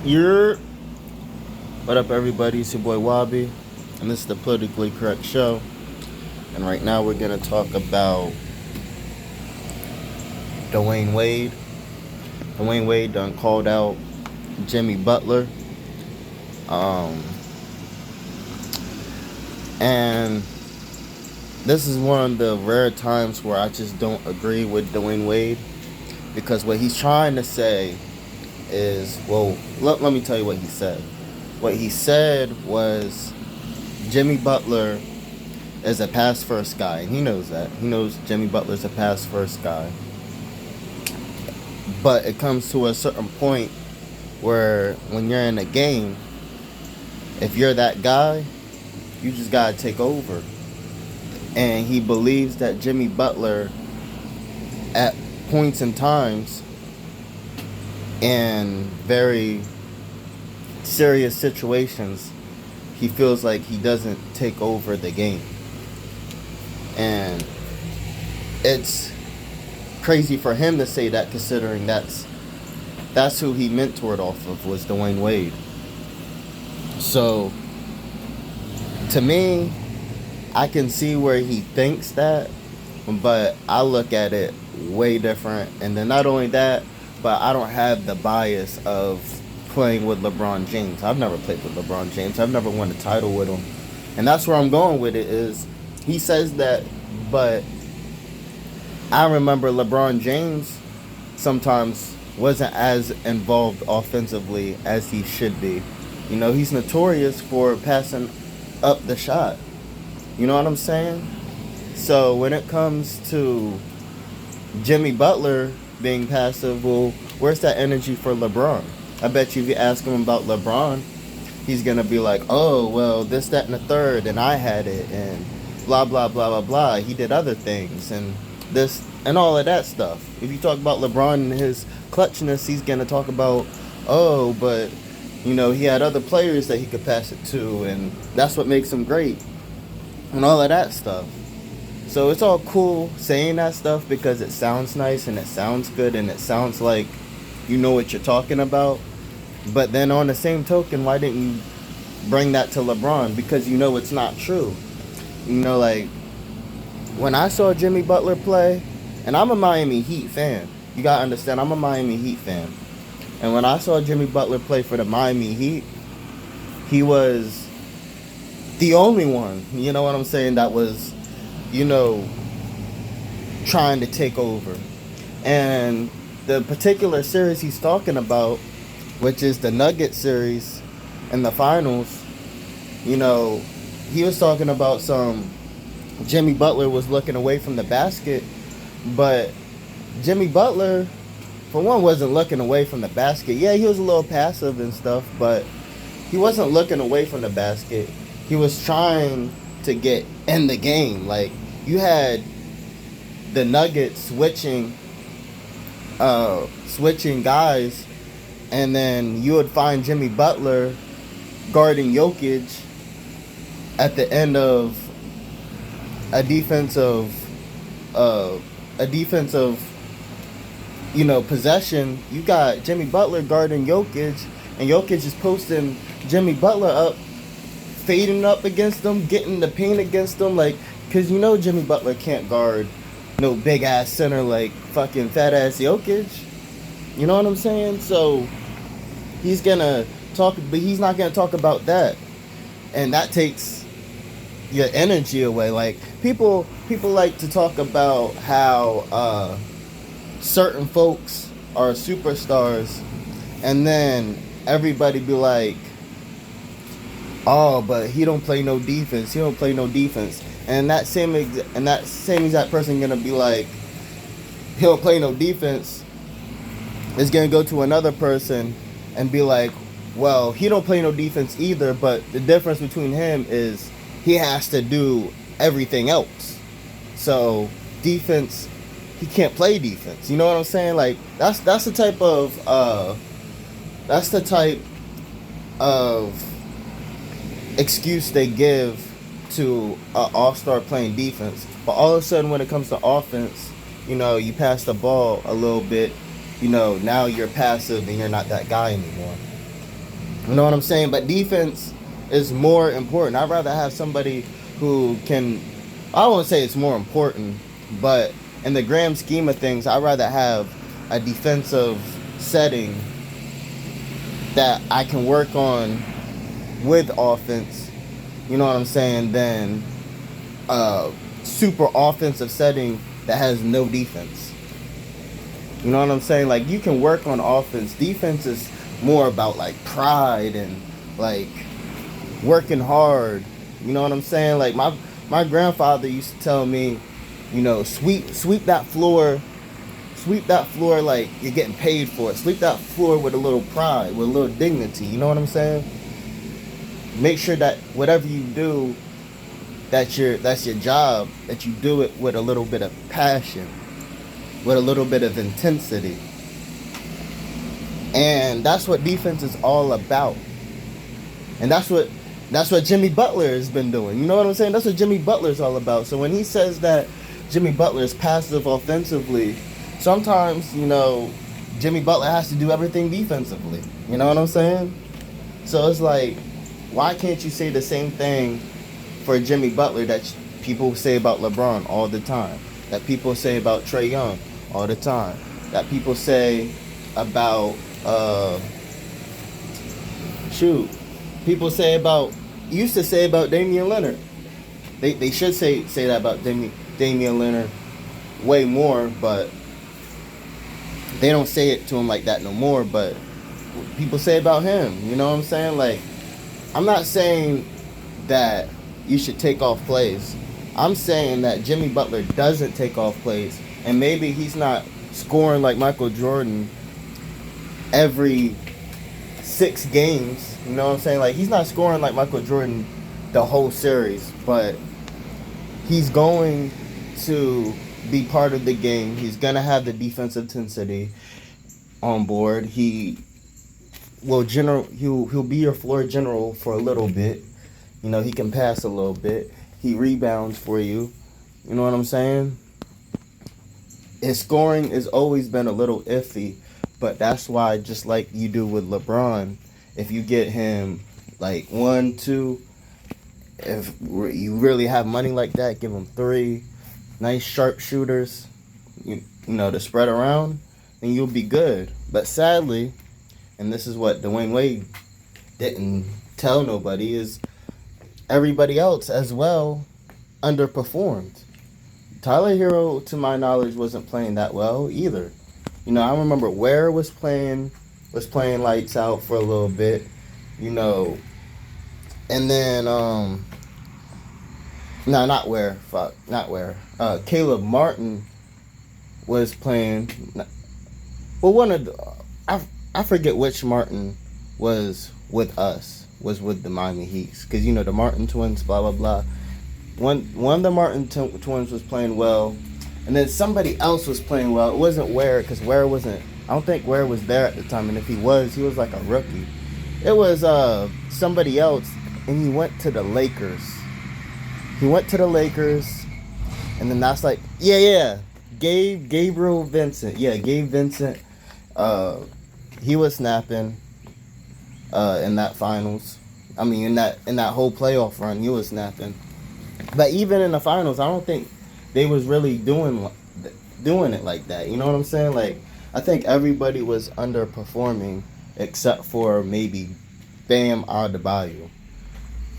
You're What up, everybody? It's your boy Wabi, and this is the Politically Correct Show. And right now, we're gonna talk about Dwayne Wade. Dwayne Wade done called out Jimmy Butler, um, and this is one of the rare times where I just don't agree with Dwayne Wade, because what he's trying to say is, well, let me tell you what he said. What he said was Jimmy Butler is a pass first guy, and he knows that. He knows Jimmy Butler's a pass first guy. But it comes to a certain point where when you're in a game, if you're that guy, you just gotta take over. And he believes that Jimmy Butler, at points and times, in very serious situations, he feels like he doesn't take over the game. And it's crazy for him to say that, considering that's who he mentored off of, was Dwayne Wade. So to me, I can see where he thinks that, but I look at it way different. And then not only that, but I don't have the bias of playing with LeBron James. I've never played with LeBron James. I've never won a title with him. And that's where I'm going with it, is he says that, but I remember LeBron James sometimes wasn't as involved offensively as he should be. You know, he's notorious for passing up the shot. You know what I'm saying? So when it comes to Jimmy Butler being passive, well, where's that energy for LeBron? I bet you if you ask him about LeBron, he's going to be like, oh, well, this, that, and the third, and I had it, and blah, blah, blah, blah, blah. He did other things, and this, and all of that stuff. If you talk about LeBron and his clutchness, he's going to talk about, oh, but, you know, he had other players that he could pass it to, and that's what makes him great, and all of that stuff. So it's all cool saying that stuff because it sounds nice, and it sounds good, and it sounds like you know what you're talking about. But then on the same token, why didn't you bring that to LeBron? Because you know it's not true. You know, like, when I saw Jimmy Butler play, and I'm a Miami Heat fan. You gotta understand, I'm a Miami Heat fan. And when I saw Jimmy Butler play for the Miami Heat, he was the only one, you know what I'm saying, that was, you know, trying to take over. And the particular series he's talking about, which is the Nuggets series in the finals, you know, he was talking about Jimmy Butler was looking away from the basket, but Jimmy Butler, for one, wasn't looking away from the basket. Yeah, he was a little passive and stuff, but he wasn't looking away from the basket. He was trying to get in the game. Like, you had the Nuggets switching guys, and then you would find Jimmy Butler guarding Jokic at the end of a defensive possession. You got Jimmy Butler guarding Jokic, and Jokic is posting Jimmy Butler up, fading up against them, getting the paint against them, like, because you know Jimmy Butler can't guard no big ass center like fucking fat ass Jokic. You know what I'm saying? So he's gonna talk, but he's not gonna talk about that, and that takes your energy away. Like, people like to talk about how certain folks are superstars, and then everybody be like, oh, but he don't play no defense. He don't play no defense. And that same exact person gonna be like, he don't play no defense, is gonna go to another person and be like, well, he don't play no defense either, but the difference between him is he has to do everything else. So defense, he can't play defense. You know what I'm saying? Like, that's the type of excuse they give to an all-star playing defense. But all of a sudden, when it comes to offense, you know, you pass the ball a little bit, you know, now you're passive and you're not that guy anymore. You know what I'm saying? But defense is more important. I'd rather have somebody who can, I won't say it's more important, but in the grand scheme of things, I'd rather have a defensive setting that I can work on with offense, you know what I'm saying, than a super offensive setting that has no defense. You know what I'm saying? Like, you can work on offense. Defense is more about like pride and like working hard. You know what I'm saying? Like my grandfather used to tell me, you know, sweep that floor, like you're getting paid for it. Sweep that floor with a little pride, with a little dignity. You know what I'm saying? Make sure that whatever you do, that's your job, that you do it with a little bit of passion, with a little bit of intensity. And that's what defense is all about. And that's what Jimmy Butler has been doing. You know what I'm saying? That's what Jimmy Butler is all about. So when he says that Jimmy Butler is passive offensively, sometimes, you know, Jimmy Butler has to do everything defensively. You know what I'm saying? So it's like, why can't you say the same thing for Jimmy Butler that people say about LeBron all the time, that people say about Trae Young all the time, that people say about people say about, used to say about Damian Lillard. They should say that about Damian Lillard way more, but they don't say it to him like that no more. But people say about him, you know what I'm saying? Like, I'm not saying that you should take off plays. I'm saying that Jimmy Butler doesn't take off plays, and maybe he's not scoring like Michael Jordan every 6 games. You know what I'm saying? Like, he's not scoring like Michael Jordan the whole series, but he's going to be part of the game. He's gonna have the defensive intensity on board. He'll be your floor general for a little bit. You know, he can pass a little bit. He rebounds for you. You know what I'm saying? His scoring has always been a little iffy, but that's why, just like you do with LeBron, if you get him like 1, 2, if you really have money like that, give him 3 nice sharpshooters, you know, to spread around, and you'll be good. But sadly, and this is what Dwayne Wade didn't tell nobody, is everybody else as well underperformed. Tyler Hero, to my knowledge, wasn't playing that well either. You know, I remember Ware was playing lights out for a little bit, you know, and then not Ware. Caleb Martin was playing. Well, one of the, I forget which Martin was with us, was with the Miami Heat, because, you know, the Martin twins, blah blah blah. One of the Martin twins was playing well, and then somebody else was playing well. It wasn't Ware, because Ware wasn't. I don't think Ware was there at the time, and if he was like a rookie. It was somebody else, and he went to the Lakers. And then that's like, Gabriel Vincent. Yeah, Gabe Vincent. He was snapping in that finals. I mean, in that whole playoff run, he was snapping. But even in the finals, I don't think they was really doing it like that. You know what I'm saying? Like, I think everybody was underperforming except for maybe Bam Adebayo.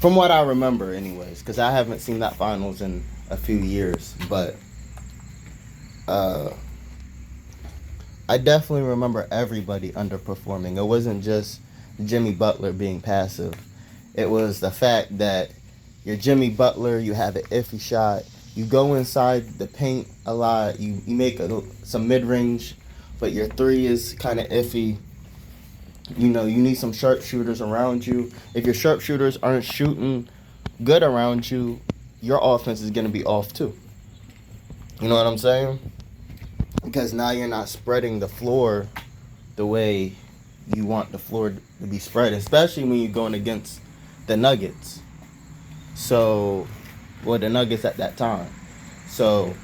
From what I remember, anyways, because I haven't seen that finals in a few years. But I definitely remember everybody underperforming. It wasn't just Jimmy Butler being passive. It was the fact that you're Jimmy Butler, you have an iffy shot, you go inside the paint a lot, you make some mid-range, but your 3 is kind of iffy. You know, you need some sharpshooters around you. If your sharpshooters aren't shooting good around you, your offense is going to be off too. You know what I'm saying? Because now you're not spreading the floor the way you want the floor to be spread, especially when you're going against the Nuggets. So, well, the Nuggets at that time. So,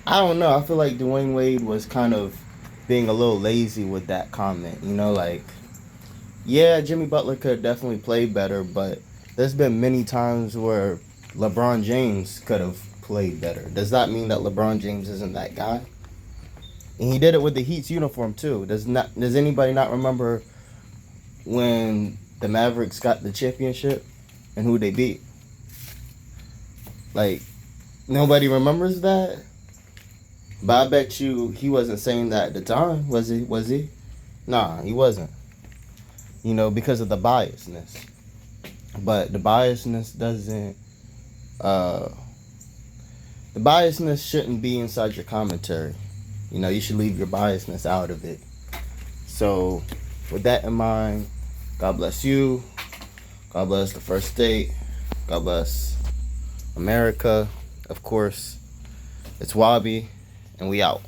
I don't know. I feel like Dwayne Wade was kind of being a little lazy with that comment. You know, like, Yeah, Jimmy Butler could have definitely played better, but there's been many times where LeBron James could have played better. Does that mean that LeBron James isn't that guy? And he did it with the Heat's uniform too. Does anybody not remember when the Mavericks got the championship and who they beat? Like, nobody remembers that? But I bet you he wasn't saying that at the time, was he? Was he? Nah, he wasn't. Because of the biasness. But uh the biasness shouldn't be inside your commentary. You should leave your biasness out of it. So with that in mind, God bless you. God bless the first state. God bless America. Of course, it's Wabi, and we out.